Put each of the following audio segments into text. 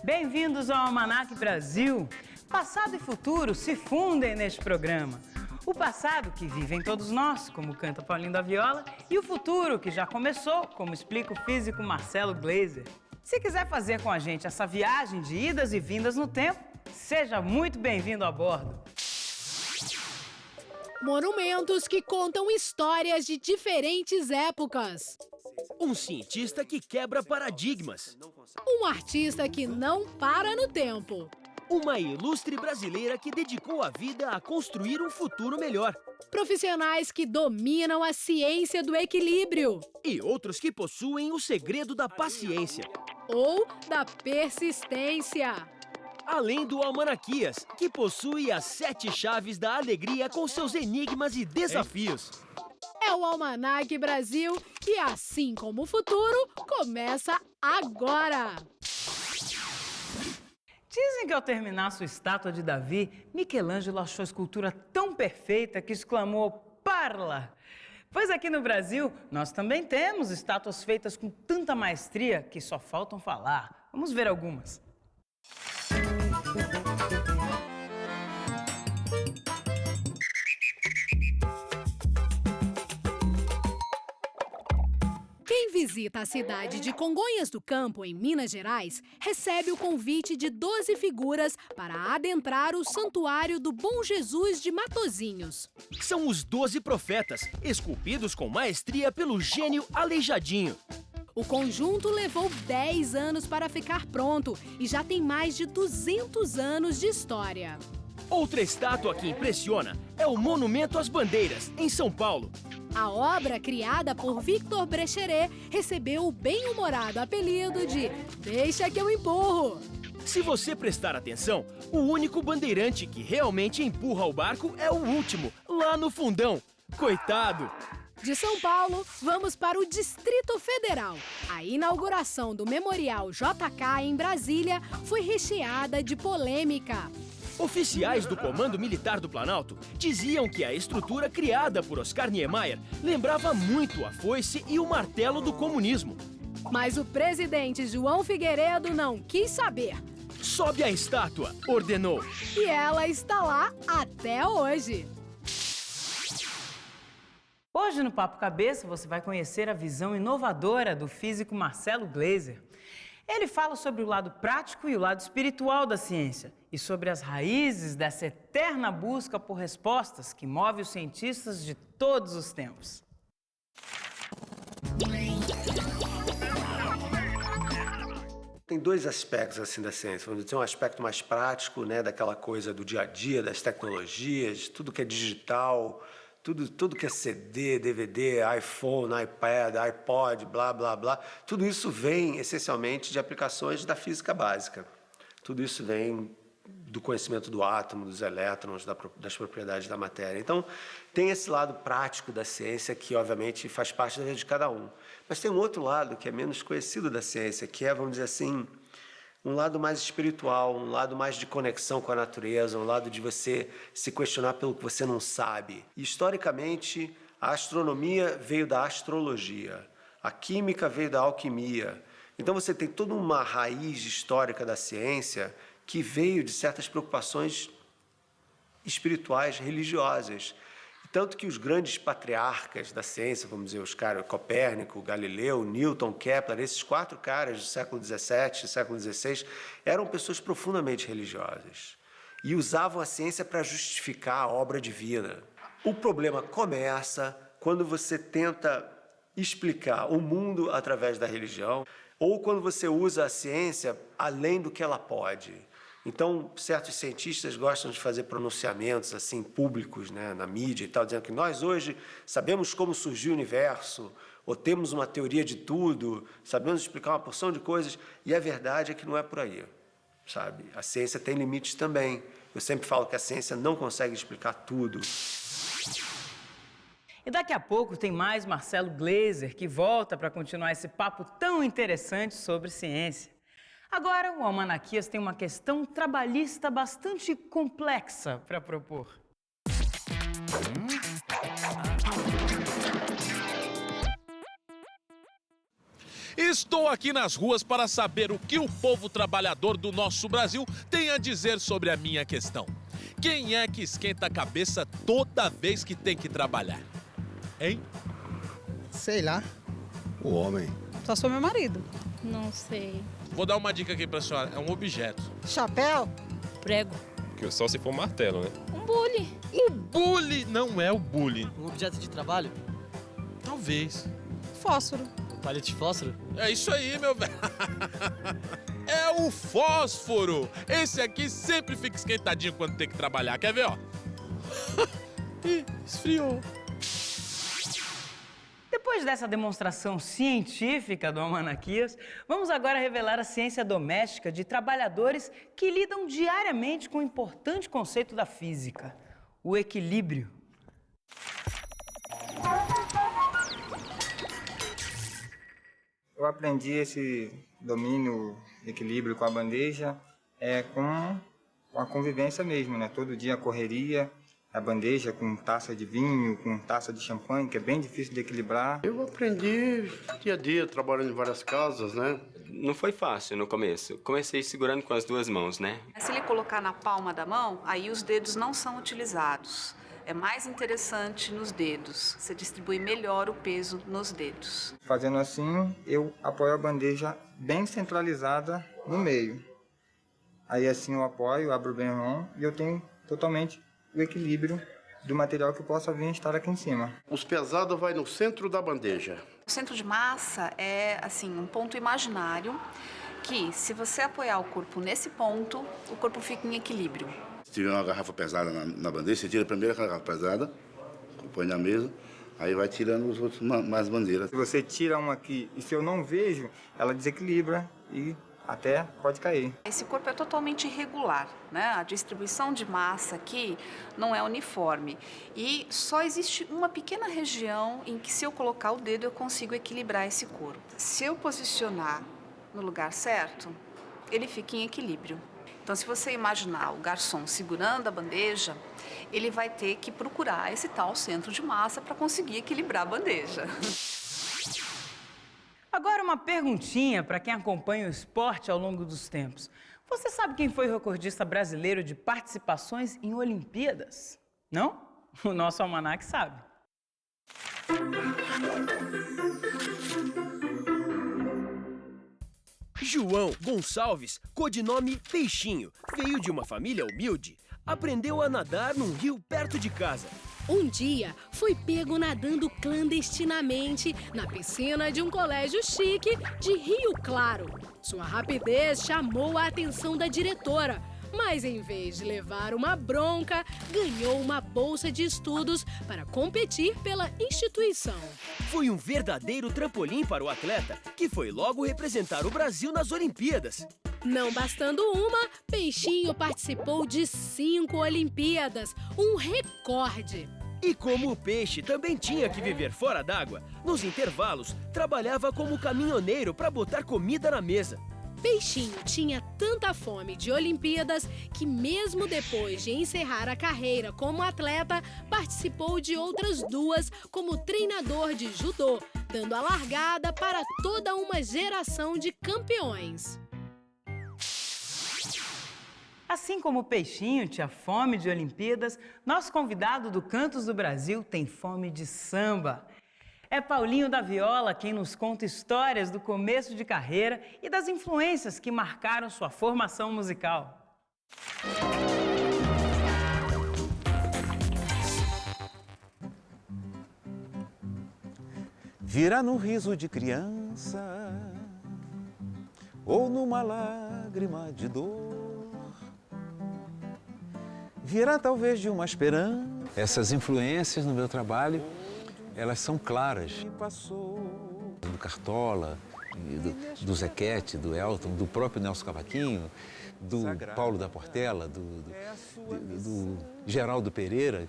Bem-vindos ao Almanac Brasil. Passado e futuro se fundem neste programa. O passado, que vive em todos nós, como canta Paulinho da Viola, e o futuro, que já começou, como explica o físico Marcelo Gleiser. Se quiser fazer com a gente essa viagem de idas e vindas no tempo, seja muito bem-vindo a bordo. Monumentos que contam histórias de diferentes épocas. Um cientista que quebra paradigmas. Um artista que não para no tempo. Uma ilustre brasileira que dedicou a vida a construir um futuro melhor. Profissionais que dominam a ciência do equilíbrio. E outros que possuem o segredo da paciência. Ou da persistência. Além do Almanaquias, que possui as 7 chaves da alegria com seus enigmas e desafios. É o Almanac Brasil, que assim como o futuro, começa agora! Dizem que ao terminar sua estátua de Davi, Michelangelo achou a escultura tão perfeita que exclamou "Parla!". Pois aqui no Brasil, nós também temos estátuas feitas com tanta maestria que só faltam falar. Vamos ver algumas. Quem visita a cidade de Congonhas do Campo, em Minas Gerais, recebe o convite de 12 figuras para adentrar o Santuário do Bom Jesus de Matozinhos. São os 12 profetas, esculpidos com maestria pelo gênio Aleijadinho. O conjunto levou 10 anos para ficar pronto e já tem mais de 200 anos de história. Outra estátua que impressiona é o Monumento às Bandeiras, em São Paulo. A obra, criada por Victor Brecheret, recebeu o bem-humorado apelido de "Deixa que eu empurro". Se você prestar atenção, o único bandeirante que realmente empurra o barco é o último, lá no fundão. Coitado! De São Paulo, vamos para o Distrito Federal. A inauguração do Memorial JK em Brasília foi recheada de polêmica. Oficiais do Comando Militar do Planalto diziam que a estrutura criada por Oscar Niemeyer lembrava muito a foice e o martelo do comunismo. Mas o presidente João Figueiredo não quis saber. Sobe a estátua, ordenou. E ela está lá até hoje. Hoje no Papo Cabeça você vai conhecer a visão inovadora do físico Marcelo Gleiser. Ele fala sobre o lado prático e o lado espiritual da ciência e sobre as raízes dessa eterna busca por respostas que move os cientistas de todos os tempos. Tem 2 aspectos assim da ciência. Vamos dizer, um aspecto mais prático, né, daquela coisa do dia a dia, das tecnologias, tudo que é digital, tudo que é CD, DVD, iPhone, iPad, iPod, blá, blá, blá, tudo isso vem essencialmente de aplicações da física básica. Tudo isso vem do conhecimento do átomo, dos elétrons, das propriedades da matéria. Então, tem esse lado prático da ciência que, obviamente, faz parte da vida de cada um. Mas tem um outro lado que é menos conhecido da ciência, que é, vamos dizer assim, um lado mais espiritual, um lado mais de conexão com a natureza, um lado de você se questionar pelo que você não sabe. E, historicamente, a astronomia veio da astrologia, a química veio da alquimia. Então você tem toda uma raiz histórica da ciência que veio de certas preocupações espirituais, religiosas. Tanto que os grandes patriarcas da ciência, vamos dizer, os caras Copérnico, Galileu, Newton, Kepler, esses 4 caras do século XVII, século XVI, eram pessoas profundamente religiosas e usavam a ciência para justificar a obra divina. O problema começa quando você tenta explicar o mundo através da religião ou quando você usa a ciência além do que ela pode. Então, certos cientistas gostam de fazer pronunciamentos assim públicos, né, na mídia e tal, dizendo que nós hoje sabemos como surgiu o universo, ou temos uma teoria de tudo, sabemos explicar uma porção de coisas, e a verdade é que não é por aí, sabe? A ciência tem limites também. Eu sempre falo que a ciência não consegue explicar tudo. E daqui a pouco tem mais Marcelo Gleiser, que volta para continuar esse papo tão interessante sobre ciência. Agora, o Almanaquias tem uma questão trabalhista bastante complexa para propor. Estou aqui nas ruas para saber o que o povo trabalhador do nosso Brasil tem a dizer sobre a minha questão. Quem é que esquenta a cabeça toda vez que tem que trabalhar? Hein? Sei lá. O homem. Só sou meu marido. Não sei. Vou dar uma dica aqui pra senhora, é um objeto. Chapéu? Prego. Que só se for martelo, né? Um bule. O bule não é o bule. Um objeto de trabalho? Talvez. Fósforo. Palha de fósforo? É isso aí, meu velho. É o fósforo. Esse aqui sempre fica esquentadinho quando tem que trabalhar. Quer ver, ó? Ih, esfriou. Depois dessa demonstração científica do Almanaquias, vamos agora revelar a ciência doméstica de trabalhadores que lidam diariamente com o importante conceito da física, o equilíbrio. Eu aprendi esse domínio, equilíbrio com a bandeja, com a convivência mesmo, né? Todo dia a correria, a bandeja com taça de vinho, com taça de champanhe, que é bem difícil de equilibrar. Eu aprendi dia a dia, trabalhando em várias casas, né? Não foi fácil no começo. Comecei segurando com as duas mãos, né? Se ele colocar na palma da mão, aí os dedos não são utilizados. É mais interessante nos dedos. Você distribui melhor o peso nos dedos. Fazendo assim, eu apoio a bandeja bem centralizada no meio. Aí assim eu apoio, abro bem a mão e eu tenho totalmente o equilíbrio do material que possa vir estar aqui em cima. Os pesados vai no centro da bandeja. O centro de massa é assim um ponto imaginário que, se você apoiar o corpo nesse ponto, o corpo fica em equilíbrio. Se tiver uma garrafa pesada na bandeja, você tira a primeira garrafa pesada, põe na mesa, aí vai tirando os outros mais bandeiras. Se você tira uma aqui e se eu não vejo, ela desequilibra e até pode cair. Esse corpo é totalmente irregular, né? A distribuição de massa aqui não é uniforme. E só existe uma pequena região em que, se eu colocar o dedo, eu consigo equilibrar esse corpo. Se eu posicionar no lugar certo, ele fica em equilíbrio. Então, se você imaginar o garçom segurando a bandeja, ele vai ter que procurar esse tal centro de massa para conseguir equilibrar a bandeja. Agora uma perguntinha para quem acompanha o esporte ao longo dos tempos. Você sabe quem foi o recordista brasileiro de participações em Olimpíadas? Não? O nosso almanaque sabe. João Gonçalves, codinome Peixinho, veio de uma família humilde. Aprendeu a nadar num rio perto de casa. Um dia, foi pego nadando clandestinamente na piscina de um colégio chique de Rio Claro. Sua rapidez chamou a atenção da diretora, mas em vez de levar uma bronca, ganhou uma bolsa de estudos para competir pela instituição. Foi um verdadeiro trampolim para o atleta, que foi logo representar o Brasil nas Olimpíadas. Não bastando uma, Peixinho participou de 5 Olimpíadas, um recorde. E como o peixe também tinha que viver fora d'água, nos intervalos, trabalhava como caminhoneiro para botar comida na mesa. Peixinho tinha tanta fome de Olimpíadas que, mesmo depois de encerrar a carreira como atleta, participou de outras 2 como treinador de judô, dando a largada para toda uma geração de campeões. Assim como o Peixinho tinha fome de Olimpíadas, nosso convidado do Cantos do Brasil tem fome de samba. É Paulinho da Viola quem nos conta histórias do começo de carreira e das influências que marcaram sua formação musical. Virá num riso de criança ou numa lágrima de dor. Virá talvez de uma esperança. Essas influências no meu trabalho, elas são claras. Do Cartola, do Zequete, do Elton, do próprio Nelson Cavaquinho, do Paulo da Portela, do Geraldo Pereira.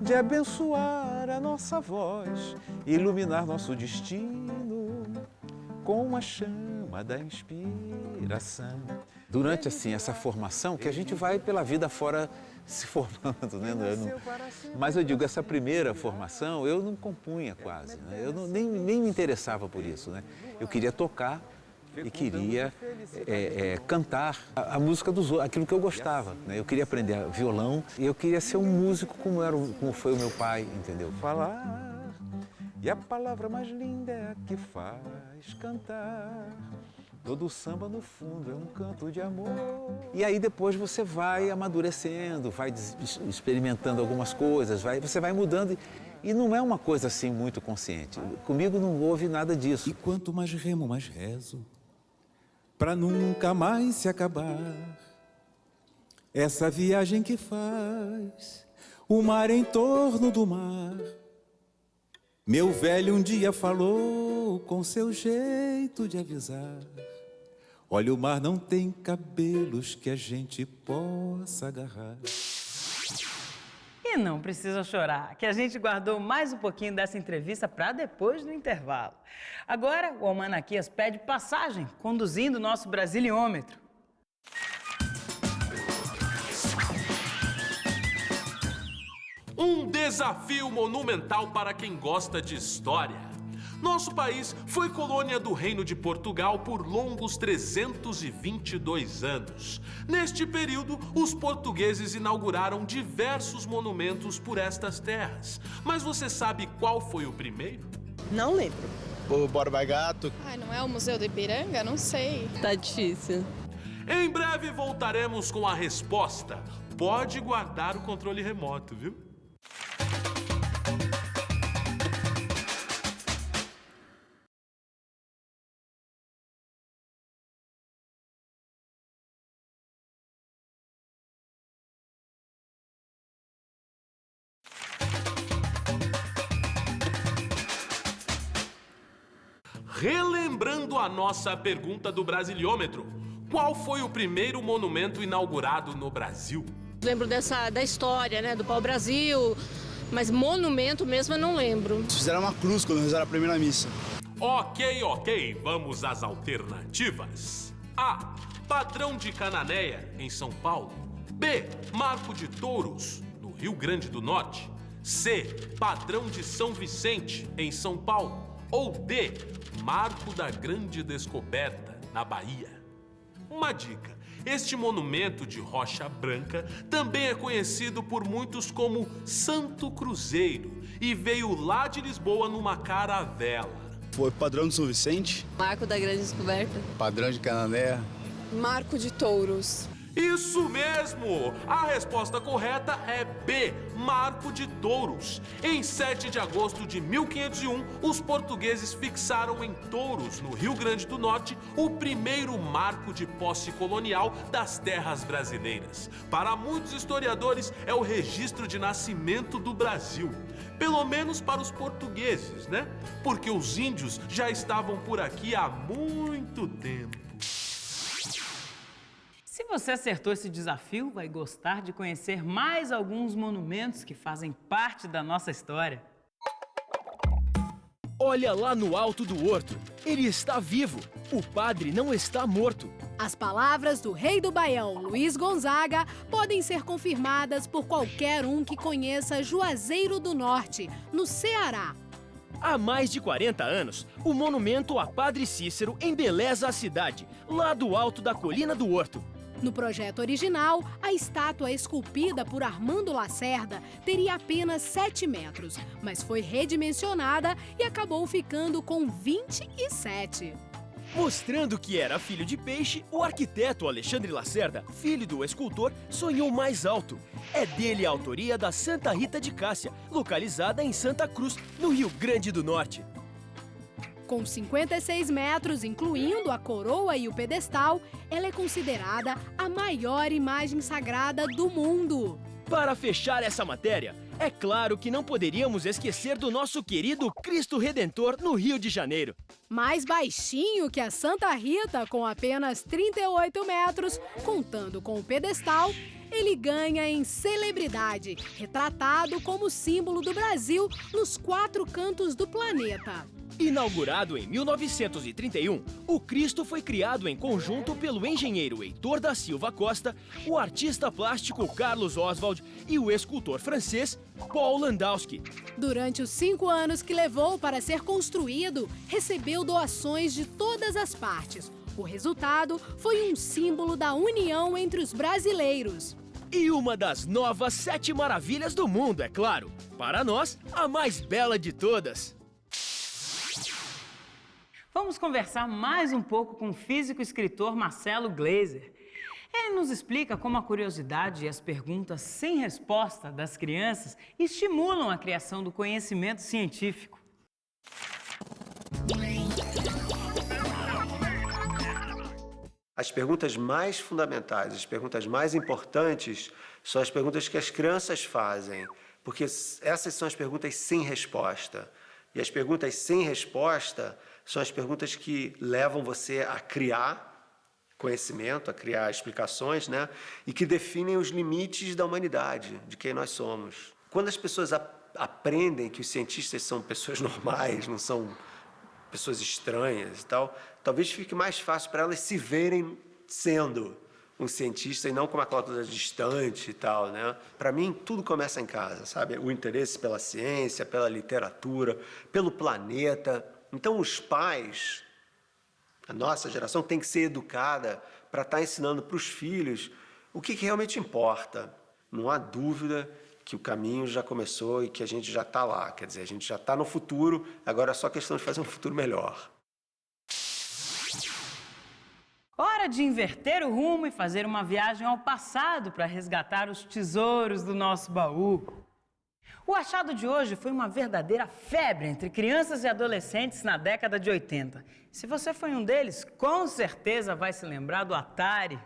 De abençoar a nossa voz, iluminar nosso destino com uma chama da inspiração. durante assim, essa formação, que a gente vai pela vida fora se formando, né? Mas eu digo, essa primeira formação eu não compunha quase, né? Eu nem me interessava por isso, né? Eu queria tocar e queria cantar a música dos outros, aquilo que eu gostava, né? Eu queria aprender violão e eu queria ser um músico como foi o meu pai, entendeu? Falar, e a palavra mais linda é a que faz cantar. Todo samba, no fundo, é um canto de amor. E aí depois você vai amadurecendo, vai experimentando algumas coisas, você vai mudando. E não é uma coisa assim muito consciente. Comigo não houve nada disso. E quanto mais remo, mais rezo, pra nunca mais se acabar. Essa viagem que faz o mar em torno do mar. Meu velho um dia falou com seu jeito de avisar. Olha, o mar não tem cabelos que a gente possa agarrar. E não precisa chorar, que a gente guardou mais um pouquinho dessa entrevista para depois do intervalo. Agora, o Almanaquias pede passagem, conduzindo o nosso Brasiliômetro. Um desafio monumental para quem gosta de história. Nosso país foi colônia do Reino de Portugal por longos 322 anos. Neste período, os portugueses inauguraram diversos monumentos por estas terras. Mas você sabe qual foi o primeiro? Não lembro. O Borba Gato. Ai, não é o Museu do Ipiranga? Não sei. Tá difícil. Em breve voltaremos com a resposta. Pode guardar o controle remoto, viu? Relembrando a nossa pergunta do Brasiliômetro, qual foi o primeiro monumento inaugurado no Brasil? Lembro da história, né, do pau-brasil, mas monumento mesmo eu não lembro. Fizeram uma cruz quando rezaram a primeira missa. Ok, vamos às alternativas. A. Padrão de Cananéia, em São Paulo. B. Marco de Touros, no Rio Grande do Norte. C. Padrão de São Vicente, em São Paulo. Ou D. Marco da Grande Descoberta, na Bahia. Uma dica: este monumento de rocha branca também é conhecido por muitos como Santo Cruzeiro e veio lá de Lisboa numa caravela. Foi Padrão de São Vicente. Marco da Grande Descoberta. Padrão de Cananéia. Marco de Touros. Isso mesmo! A resposta correta é B, Marco de Touros. Em 7 de agosto de 1501, os portugueses fixaram em Touros, no Rio Grande do Norte, o primeiro marco de posse colonial das terras brasileiras. Para muitos historiadores, é o registro de nascimento do Brasil. Pelo menos para os portugueses, né? Porque os índios já estavam por aqui há muito tempo. Se você acertou esse desafio, vai gostar de conhecer mais alguns monumentos que fazem parte da nossa história. Olha lá no alto do horto, ele está vivo, o padre não está morto. As palavras do rei do Baião, Luiz Gonzaga, podem ser confirmadas por qualquer um que conheça Juazeiro do Norte, no Ceará. Há mais de 40 anos, o monumento a Padre Cícero embeleza a cidade, lá do alto da colina do Horto. No projeto original, a estátua esculpida por Armando Lacerda teria apenas 7 metros, mas foi redimensionada e acabou ficando com 27. Mostrando que era filho de peixe, o arquiteto Alexandre Lacerda, filho do escultor, sonhou mais alto. É dele a autoria da Santa Rita de Cássia, localizada em Santa Cruz, no Rio Grande do Norte. Com 56 metros, incluindo a coroa e o pedestal, ela é considerada a maior imagem sagrada do mundo. Para fechar essa matéria, é claro que não poderíamos esquecer do nosso querido Cristo Redentor no Rio de Janeiro. Mais baixinho que a Santa Rita, com apenas 38 metros, contando com o pedestal, ele ganha em celebridade, retratado como símbolo do Brasil nos 4 cantos do planeta. Inaugurado em 1931, o Cristo foi criado em conjunto pelo engenheiro Heitor da Silva Costa, o artista plástico Carlos Oswald e o escultor francês Paul Landowski. Durante os 5 anos que levou para ser construído, recebeu doações de todas as partes. O resultado foi um símbolo da união entre os brasileiros. E uma das novas 7 maravilhas do mundo, é claro. Para nós, a mais bela de todas. Vamos conversar mais um pouco com o físico e escritor Marcelo Gleiser. Ele nos explica como a curiosidade e as perguntas sem resposta das crianças estimulam a criação do conhecimento científico. As perguntas mais fundamentais, as perguntas mais importantes são as perguntas que as crianças fazem, porque essas são as perguntas sem resposta. E as perguntas sem resposta são as perguntas que levam você a criar conhecimento, a criar explicações, né? E que definem os limites da humanidade, de quem nós somos. Quando as pessoas aprendem que os cientistas são pessoas normais, não são pessoas estranhas e tal, talvez fique mais fácil para elas se verem sendo um cientista e não como aquela coisa distante e tal, né? Para mim, tudo começa em casa, sabe? O interesse pela ciência, pela literatura, pelo planeta. Então, os pais, a nossa geração, tem que ser educada para estar ensinando para os filhos o que realmente importa. Não há dúvida que o caminho já começou e que a gente já está lá. Quer dizer, a gente já está no futuro, agora é só questão de fazer um futuro melhor. Hora de inverter o rumo e fazer uma viagem ao passado para resgatar os tesouros do nosso baú. O achado de hoje foi uma verdadeira febre entre crianças e adolescentes na década de 80. Se você foi um deles, com certeza vai se lembrar do Atari.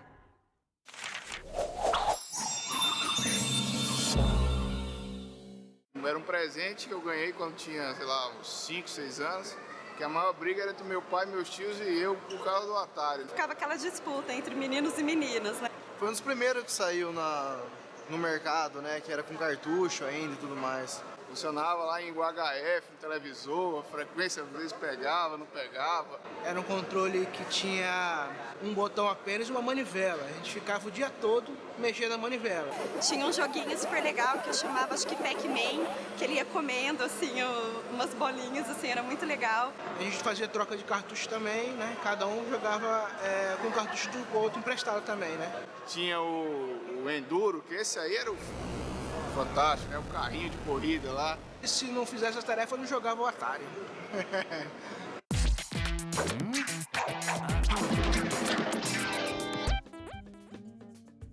Era um presente que eu ganhei quando tinha, sei lá, uns 5, 6 anos. Que a maior briga era entre meu pai, meus tios e eu por causa do Atari. Ficava aquela disputa entre meninos e meninas, né? Foi um dos primeiros que saiu no mercado, né? Que era com cartucho ainda e tudo mais. Funcionava lá em UHF, no televisor, a frequência às vezes pegava, não pegava. Era um controle que tinha um botão apenas e uma manivela. A gente ficava o dia todo mexendo na manivela. Tinha um joguinho super legal que eu chamava, acho que Pac-Man, que ele ia comendo, assim, umas bolinhas, assim, era muito legal. A gente fazia troca de cartucho também, né? Cada um jogava com o cartucho do outro emprestado também, né? Tinha o Enduro, que esse aí era o fantástico, né? O carrinho de corrida lá. E se não fizesse essa tarefa, eu não jogava o Atari.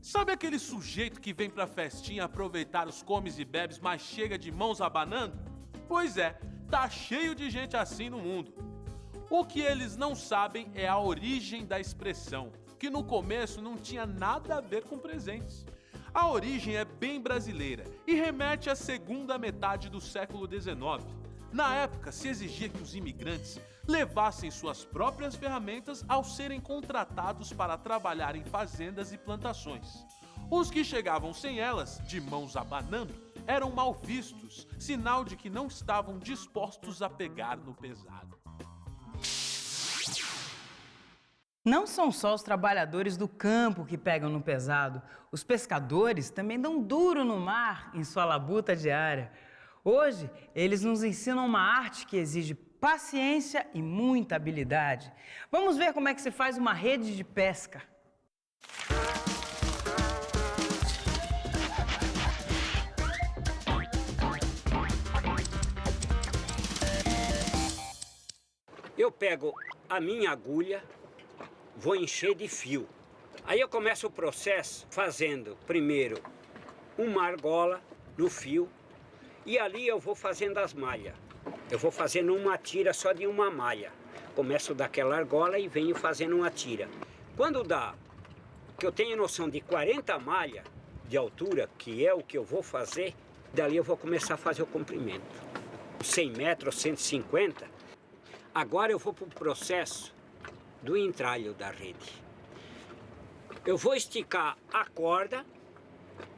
Sabe aquele sujeito que vem pra festinha aproveitar os comes e bebes, mas chega de mãos abanando? Pois é, tá cheio de gente assim no mundo. O que eles não sabem é a origem da expressão, que no começo não tinha nada a ver com presentes. A origem é bem brasileira e remete à segunda metade do século XIX. Na época, se exigia que os imigrantes levassem suas próprias ferramentas ao serem contratados para trabalhar em fazendas e plantações. Os que chegavam sem elas, de mãos abanando, eram mal vistos, sinal de que não estavam dispostos a pegar no pesado. Não são só os trabalhadores do campo que pegam no pesado. Os pescadores também dão duro no mar em sua labuta diária. Hoje, eles nos ensinam uma arte que exige paciência e muita habilidade. Vamos ver como é que se faz uma rede de pesca. Eu pego a minha agulha, vou encher de fio. Aí eu começo o processo fazendo primeiro uma argola no fio e ali eu vou fazendo as malhas. Eu vou fazendo uma tira só de uma malha. Começo daquela argola e venho fazendo uma tira. Quando dá, que eu tenho noção de 40 malhas de altura, que é o que eu vou fazer, dali eu vou começar a fazer o comprimento. 100 metros, 150. Agora eu vou para o processo do entralho da rede. Eu vou esticar a corda,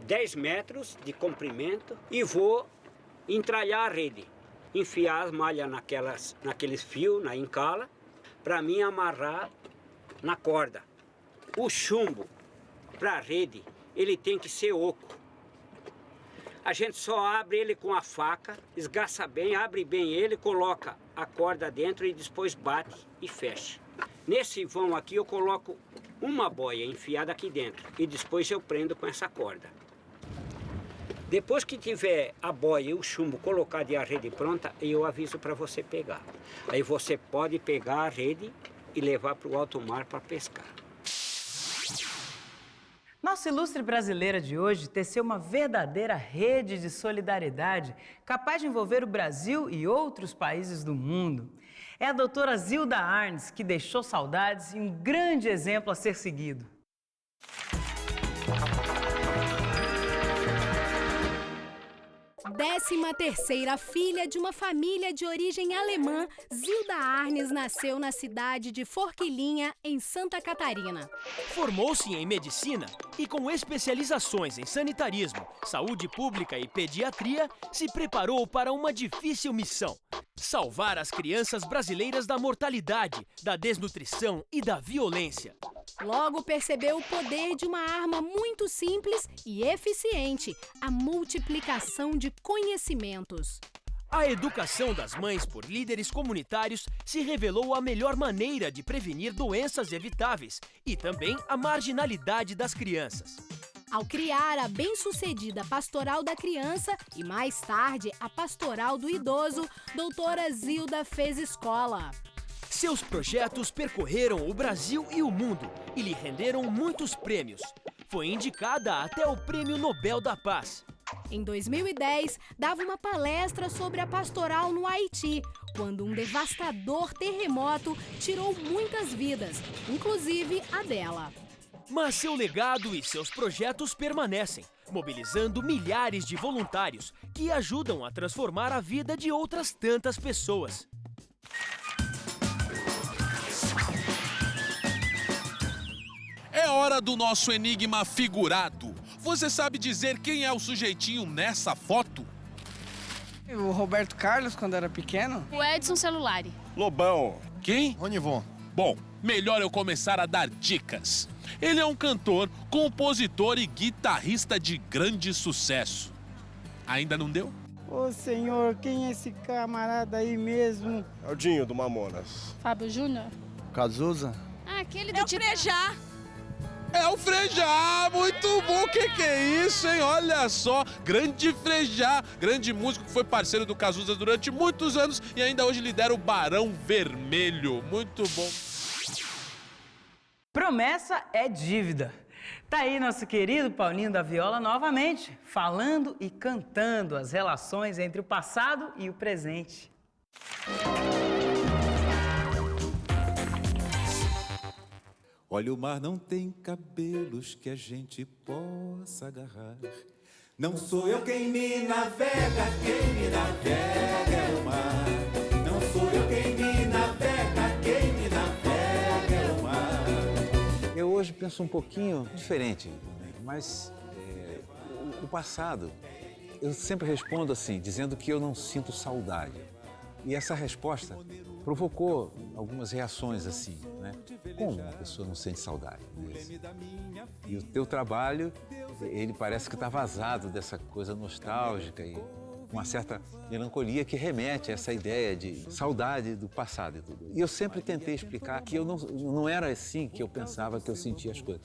10 metros de comprimento, e vou entralhar a rede. enfiar as malhas naqueles fios, na encala, para mim amarrar na corda. O chumbo para a rede, ele tem que ser oco. A gente só abre ele com a faca, esgaça bem, abre bem ele, coloca a corda dentro e depois bate e fecha. Nesse vão aqui eu coloco uma boia enfiada aqui dentro e depois eu prendo com essa corda. Depois que tiver a boia e o chumbo colocado e a rede pronta, eu aviso para você pegar. Aí você pode pegar a rede e levar para o alto mar para pescar. Nossa ilustre brasileira de hoje teceu uma verdadeira rede de solidariedade capaz de envolver o Brasil e outros países do mundo. É a doutora Zilda Arnes que deixou saudades e um grande exemplo a ser seguido. Décima terceira filha de uma família de origem alemã, Zilda Arnes nasceu na cidade de Forquilinha, em Santa Catarina. Formou-se em medicina e, com especializações em sanitarismo, saúde pública e pediatria, se preparou para uma difícil missão: salvar as crianças brasileiras da mortalidade, da desnutrição e da violência. Logo percebeu o poder de uma arma muito simples e eficiente: a multiplicação de conhecimentos. A educação das mães por líderes comunitários se revelou a melhor maneira de prevenir doenças evitáveis e também a marginalidade das crianças. Ao criar a bem-sucedida Pastoral da Criança e, mais tarde, a Pastoral do Idoso, doutora Zilda fez escola. Seus projetos percorreram o Brasil e o mundo e lhe renderam muitos prêmios. Foi indicada até o Prêmio Nobel da Paz. Em 2010, dava uma palestra sobre a pastoral no Haiti, quando um devastador terremoto tirou muitas vidas, inclusive a dela. Mas seu legado e seus projetos permanecem, mobilizando milhares de voluntários que ajudam a transformar a vida de outras tantas pessoas. É hora do nosso enigma figurado. Você sabe dizer quem é o sujeitinho nessa foto? O Roberto Carlos, quando era pequeno. O Edson Celulari. Lobão. Quem? Ronivon. Bom, melhor eu começar a dar dicas. Ele é um cantor, compositor e guitarrista de grande sucesso. Ainda não deu? Ô senhor, quem é esse camarada aí mesmo? É o Dinho, do Mamonas. Fábio Júnior. Cazuza. Ah, aquele do Frejá. É o Frejá, muito bom, o que é isso, hein? Olha só, grande Frejá, grande músico que foi parceiro do Cazuza durante muitos anos e ainda hoje lidera o Barão Vermelho, muito bom. Promessa é dívida. Tá aí nosso querido Paulinho da Viola novamente, falando e cantando as relações entre o passado e o presente. Olha, o mar não tem cabelos que a gente possa agarrar. Não sou eu quem me navega é o mar. Não sou eu quem me navega é o mar. Eu hoje penso um pouquinho diferente, mas o passado, eu sempre respondo assim, dizendo que eu não sinto saudade. E essa resposta provocou algumas reações assim, né? Como uma pessoa não sente saudade? E o teu trabalho, ele parece que está vazado dessa coisa nostálgica e uma certa melancolia que remete a essa ideia de saudade do passado e tudo. E eu sempre tentei explicar que eu não era assim que eu pensava, que eu sentia as coisas.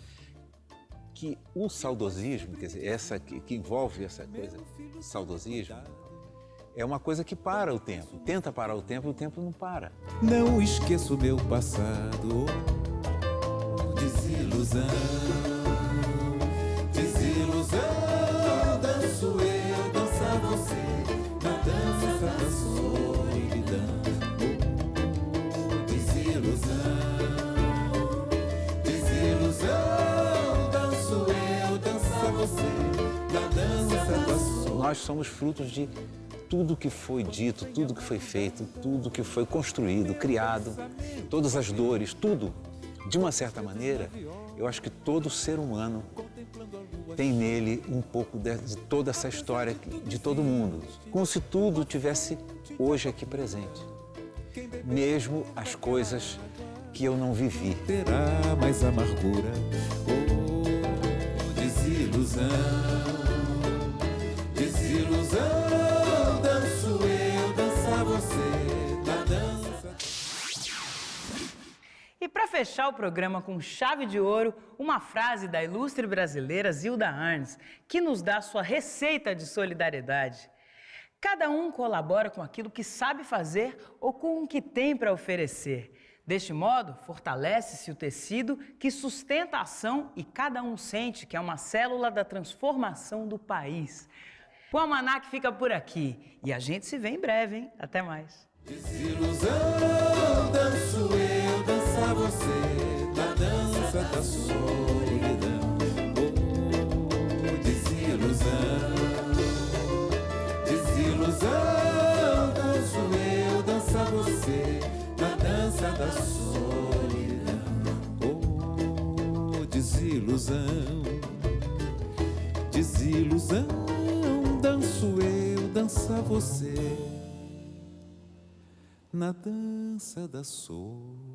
Que o saudosismo, quer dizer, que envolve essa coisa, saudosismo, é uma coisa que para o tempo, tenta parar o tempo e o tempo não para. Não esqueço meu passado, desilusão, desilusão. Danço eu, dança você, na dança da solidão. Desilusão, desilusão. Danço eu, dança você, na dança da solidão. Nós somos frutos de tudo que foi dito, tudo que foi feito, tudo que foi construído, criado, todas as dores, tudo. De uma certa maneira, eu acho que todo ser humano tem nele um pouco de toda essa história de todo mundo, como se tudo tivesse hoje aqui presente, mesmo as coisas que eu não vivi. Terá mais amargura, desilusão, desilusão, danço eu, dança você, na dança. E para fechar o programa com chave de ouro, uma frase da ilustre brasileira Zilda Arnes, que nos dá sua receita de solidariedade. Cada um colabora com aquilo que sabe fazer ou com o que tem para oferecer. Deste modo, fortalece-se o tecido que sustenta a ação e cada um sente que é uma célula da transformação do país. O Almanac fica por aqui e a gente se vê em breve, hein? Até mais. Desilusão, danço eu, dança você, na dança da solidão. Desilusão, desilusão, danço eu, dança você, na dança da solidão. Desilusão, desilusão, danço eu, dança você, na dança da solidão.